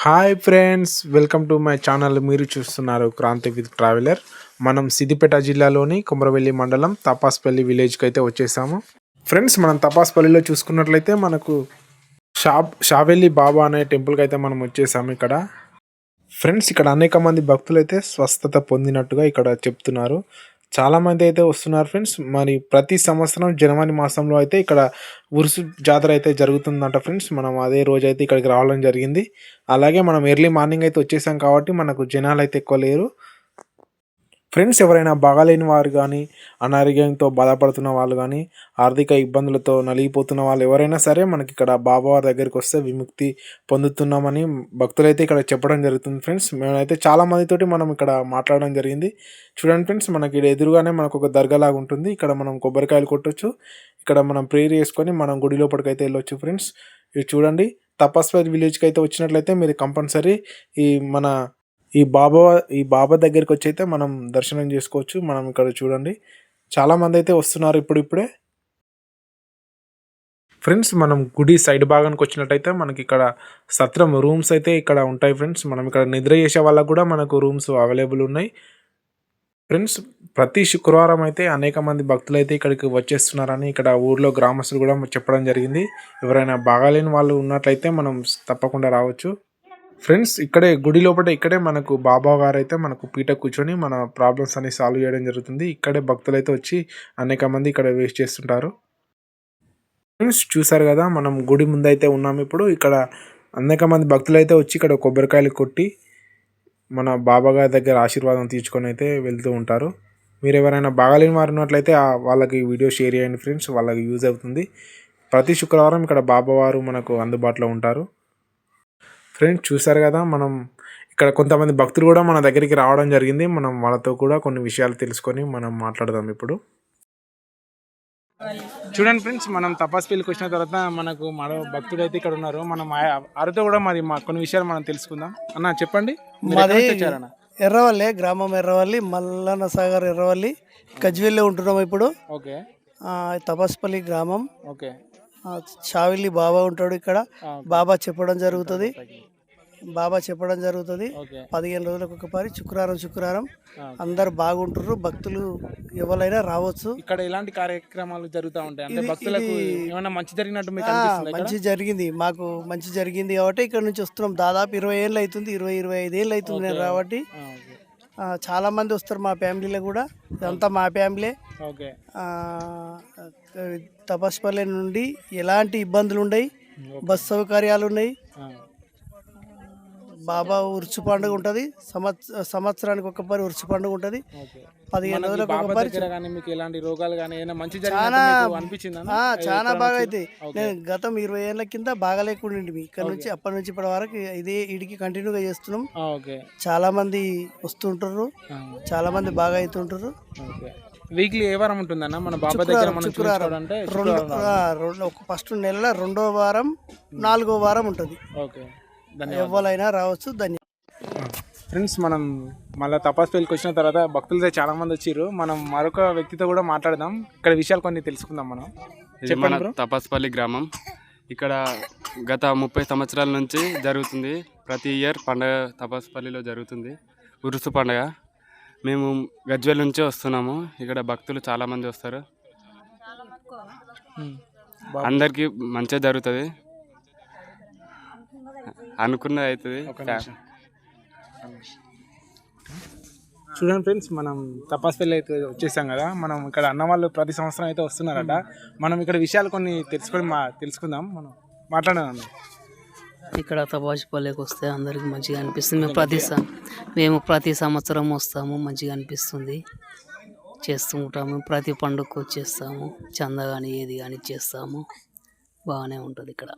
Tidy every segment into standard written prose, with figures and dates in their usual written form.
Hi friends, welcome to my channel. మీరు చూస్తున్నారు Kranti with traveller. మనం సిద్దిపేట జిల్లాలోని కుమరవెల్లి మండలం తపాస్పల్లి విలేజ్కి అయితే వచ్చేసాము. ఫ్రెండ్స్, మనం తపాస్పల్లిలో చూసుకున్నట్లయితే మనకు షావెల్లి బాబా అనే టెంపుల్కి అయితే మనం వచ్చేసాము. ఇక్కడ ఫ్రెండ్స్, ఇక్కడ అనేక మంది భక్తులు అయితే స్వస్థత పొందినట్టుగా ఇక్కడ చెప్తున్నారు. చాలా మంది అయితే వస్తున్నారు ఫ్రెండ్స్. మరి ప్రతి సంవత్సరం జనవరి మాసంలో అయితే ఇక్కడ ఉరుసు జాతర అయితే జరుగుతుందంట ఫ్రెండ్స్. మనం అదే రోజు అయితే ఇక్కడికి రావడం జరిగింది. అలాగే మనం ఎర్లీ మార్నింగ్ అయితే వచ్చేసాం కాబట్టి మనకు జనాలు అయితే ఎక్కువ లేరు. ఫ్రెండ్స్, ఎవరైనా బాగాలేని వారు కానీ, అనారోగ్యంతో బాధపడుతున్న వాళ్ళు కానీ, ఆర్థిక ఇబ్బందులతో నలిగిపోతున్న వాళ్ళు ఎవరైనా సరే మనకి ఇక్కడ బాబావారి దగ్గరికి వస్తే విముక్తి పొందుతున్నామని భక్తులైతే ఇక్కడ చెప్పడం జరుగుతుంది ఫ్రెండ్స్. మేమైతే చాలా మందితోటి మనం ఇక్కడ మాట్లాడడం జరిగింది. చూడండి ఫ్రెండ్స్, మనకి ఇక్కడ ఎదురుగానే మనకు ఒక దర్గాలాగా ఉంటుంది. ఇక్కడ మనం కొబ్బరికాయలు కొట్టొచ్చు. ఇక్కడ మనం ప్రేయర్ చేసుకొని మనం గుడి లోపలికి అయితే వెళ్ళొచ్చు ఫ్రెండ్స్. ఇది చూడండి, తపస్వర్ విలేజ్కి అయితే వచ్చినట్లయితే మీరు కంపల్సరీ ఈ మన ఈ బాబా దగ్గరికి వచ్చి అయితే మనం దర్శనం చేసుకోవచ్చు. మనం ఇక్కడ చూడండి, చాలా మంది అయితే వస్తున్నారు ఇప్పుడిప్పుడే. ఫ్రెండ్స్, మనం గుడి సైడ్ భాగానికి వచ్చినట్టయితే మనకి ఇక్కడ సత్రం రూమ్స్ అయితే ఇక్కడ ఉంటాయి ఫ్రెండ్స్. మనం ఇక్కడ నిద్ర చేసే వాళ్ళకు కూడా మనకు రూమ్స్ అవైలబుల్ ఉన్నాయి ఫ్రెండ్స్. ప్రతి శుక్రవారం అయితే అనేక మంది భక్తులు అయితే ఇక్కడికి వచ్చేస్తున్నారని ఇక్కడ ఊర్లో గ్రామస్తులు కూడా చెప్పడం జరిగింది. ఎవరైనా బాగాలేని వాళ్ళు ఉన్నట్లయితే మనం తప్పకుండా రావచ్చు ఫ్రెండ్స్. ఇక్కడే గుడి లోపల ఇక్కడే మనకు బాబా గారు అయితే మనకు పీట కూర్చొని మన ప్రాబ్లమ్స్ అన్ని సాల్వ్ చేయడం జరుగుతుంది. ఇక్కడే భక్తులు అయితే వచ్చి అనేక మంది ఇక్కడ వేస్ట్ చేస్తుంటారు ఫ్రెండ్స్. చూసారు కదా, మనం గుడి ముందైతే ఉన్నాము ఇప్పుడు. ఇక్కడ అనేక మంది భక్తులు అయితే వచ్చి ఇక్కడ కొబ్బరికాయలు కొట్టి మన బాబా గారి దగ్గర ఆశీర్వాదం తీర్చుకొని అయితే వెళ్తూ ఉంటారు. మీరు ఎవరైనా బాగాలేని వారు ఉన్నట్లయితే వాళ్ళకి వీడియో షేర్ చేయండి ఫ్రెండ్స్, వాళ్ళకి యూజ్ అవుతుంది. ప్రతి శుక్రవారం ఇక్కడ బాబావారు మనకు అందుబాటులో ఉంటారు ఫ్రెండ్స్. చూసారు కదా, మనం ఇక్కడ కొంతమంది భక్తులు కూడా మన దగ్గరికి రావడం జరిగింది. మనం వాళ్ళతో కూడా కొన్ని విషయాలు తెలుసుకొని మనం మాట్లాడదాం ఇప్పుడు. చూడండి ఫ్రెండ్స్, మనం తపాస్పల్లికి వచ్చిన తర్వాత మనకు మరో భక్తుడు అయితే ఇక్కడ ఉన్నారు. మనం వారితో కూడా మరి కొన్ని విషయాలు మనం తెలుసుకుందాం. అన్న చెప్పండి. ఎర్రవల్లి గ్రామం, ఎర్రవల్లి, మల్లన్న సాగర్, ఎర్రవల్లి, గజ్వెల్లి ఉంటున్నాం ఇప్పుడు. ఓకే. తపాస్పల్లి గ్రామం. ఓకే. షావెల్లి బాబా ఉంటాడు ఇక్కడ. బాబా చెప్పడం జరుగుతుంది. 15 రోజులకు ఒకసారి శుక్రవారం అందరు బాగుంటారు. భక్తులు ఎవరైనా రావచ్చు. ఇక్కడ ఎలాంటి కార్యక్రమాలు జరుగుతూ ఉంటాయి అంటే భక్తులకు ఏమైనా మంచి జరిగినట్టు మీకు అనిపిస్తుందా? మంచి జరిగింది, మాకు మంచి జరిగింది కాబట్టి ఇక్కడ నుంచి వస్తున్నాం. దాదాపు 20 ఏళ్ళు అవుతుంది, 25 ఏళ్ళు అవుతుంది నేను కాబట్టి. చాలా మంది వస్తారు మా ఫ్యామిలీలో కూడా. ఇదంతా మా ఫ్యామిలీ. తపస్పల్లి నుండి ఎలాంటి ఇబ్బందులు ఉన్నాయి, బస్ సౌకర్యాలు ఉన్నాయి. బాబా ఉరుసు పండుగ ఉంటుంది, సంవత్సరానికి ఒకసారి ఉరుసు పండుగ ఉంటుంది. 15 రోజులకు ఒకసారి. చాలా బాగా అయితే. నేను గతం 20 ఏళ్ళ కింద బాగా లేకుండా ఇక్కడ నుంచి అప్పటి నుంచి ఇప్పటి వరకు ఇదే ఇడికి కంటిన్యూగా చేస్తున్నాం. చాలా మంది వస్తుంటారు, చాలా మంది బాగా అవుతుంటారు. వీక్లీ ఏ వారం ఉంటుందన్న మన బాబా దగ్గర? శుక్రవారం ఫస్ట్ నెల 2వ వారం 4వ వారం ఉంటుంది. ఎవరైనా రావచ్చు. ఫ్రెండ్స్, మనం మళ్ళీ తపాస్పల్లికి వచ్చిన తర్వాత భక్తులతో చాలా మంది వచ్చారు. మనం మరొక వ్యక్తితో కూడా మాట్లాడదాం, ఇక్కడ విషయాలు కొన్ని తెలుసుకుందాం. మనం మన తపాస్పల్లి గ్రామం. ఇక్కడ గత 30 సంవత్సరాల నుంచి జరుగుతుంది. ప్రతి ఇయర్ పండగ తపాస్పల్లిలో జరుగుతుంది, ఉరుసు పండగ. మేము గజ్వెల్ నుంచి వస్తున్నాము. ఇక్కడ భక్తులు చాలా మంది వస్తారు. అందరికీ మంచిగా జరుగుతుంది, అనుకున్నది అవుతుంది. చూడండి ఫ్రెండ్స్, మనం తపాస్పల్లి అయితే వచ్చేసాం కదా. మనం ఇక్కడ అన్న వాళ్ళు ప్రతి సంవత్సరం అయితే వస్తున్నారట. మనం ఇక్కడ విషయాలు కొన్ని తెలుసుకుందాం. మనం మాట్లాడదాం. ఇక్కడ తపాస్పల్లికి వస్తే అందరికి మంచిగా అనిపిస్తుంది. మేము ప్రతి సంవత్సరం వస్తాము, మంచిగా అనిపిస్తుంది, చేస్తూ ఉంటాము. ప్రతి పండుగకు వచ్చేస్తాము, చందా కానీ ఏది కానీ చేస్తాము. బాగానే ఉంటుంది ఇక్కడ.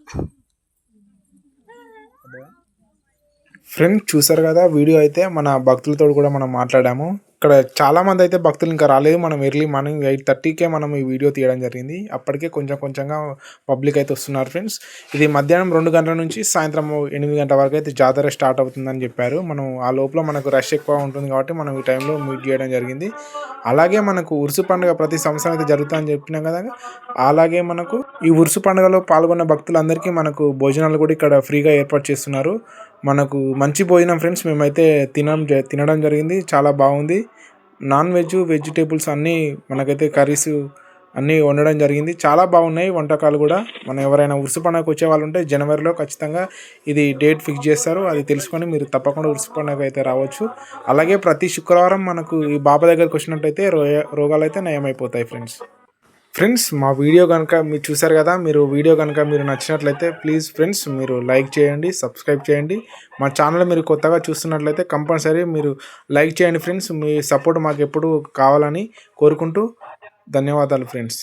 ఫ్రెండ్స్, చూసారు కదా వీడియో అయితే. మన భక్తులతో కూడా మనం మాట్లాడాము. ఇక్కడ చాలా మంది అయితే భక్తులు ఇంకా రాలేదు. మనం ఎర్లీ మార్నింగ్ 8:30కే మనం ఈ వీడియో తీయడం జరిగింది. అప్పటికే కొంచెంగా పబ్లిక్ అయితే వస్తున్నారు ఫ్రెండ్స్. ఇది మధ్యాహ్నం 2 గంటల నుంచి సాయంత్రం 8 గంటల వరకు అయితే జాతర స్టార్ట్ అవుతుందని చెప్పారు. మనం ఆ లోపల మనకు రష్ ఎక్కువ ఉంటుంది కాబట్టి మనం ఈ టైంలో మీట్ చేయడం జరిగింది. అలాగే మనకు ఉరుసు పండుగ ప్రతి సంవత్సరం అయితే జరుగుతుందని చెప్పినాం కదా. అలాగే మనకు ఈ ఉరుసు పండుగలో పాల్గొన్న భక్తులందరికీ మనకు భోజనాలు కూడా ఇక్కడ ఫ్రీగా ఏర్పాటు చేస్తున్నారు. మనకు మంచి భోజనం ఫ్రెండ్స్. మేమైతే తినడం జరిగింది. చాలా బాగుంది. నాన్ వెజ్, వెజిటేబుల్స్ అన్నీ మనకైతే కర్రీస్ అన్నీ వండడం జరిగింది. చాలా బాగున్నాయి వంటకాలు కూడా. మనం ఎవరైనా ఉరుసు పండుగకు వచ్చే వాళ్ళు ఉంటే జనవరిలో ఖచ్చితంగా ఇది డేట్ ఫిక్స్ చేస్తారు. అది తెలుసుకొని మీరు తప్పకుండా ఉరుసు పండుగ అయితే రావచ్చు. అలాగే ప్రతి శుక్రవారం మనకు ఈ బాబా దగ్గరికి వచ్చినట్టయితే రోగాలు అయితే నయమైపోతాయి ఫ్రెండ్స్. మా వీడియో కనుక మీరు చూసారు కదా, వీడియో కనుక మీరు నచ్చినట్లయితే ప్లీజ్ ఫ్రెండ్స్ మీరు లైక్ చేయండి, సబ్స్క్రైబ్ చేయండి. మా ఛానల్ మీరు కొత్తగా చూస్తున్నట్లయితే కంపల్సరీ మీరు లైక్ చేయండి ఫ్రెండ్స్. మీ సపోర్ట్ మాకు ఎప్పుడు కావాలని కోరుకుంటూ ధన్యవాదాలు ఫ్రెండ్స్.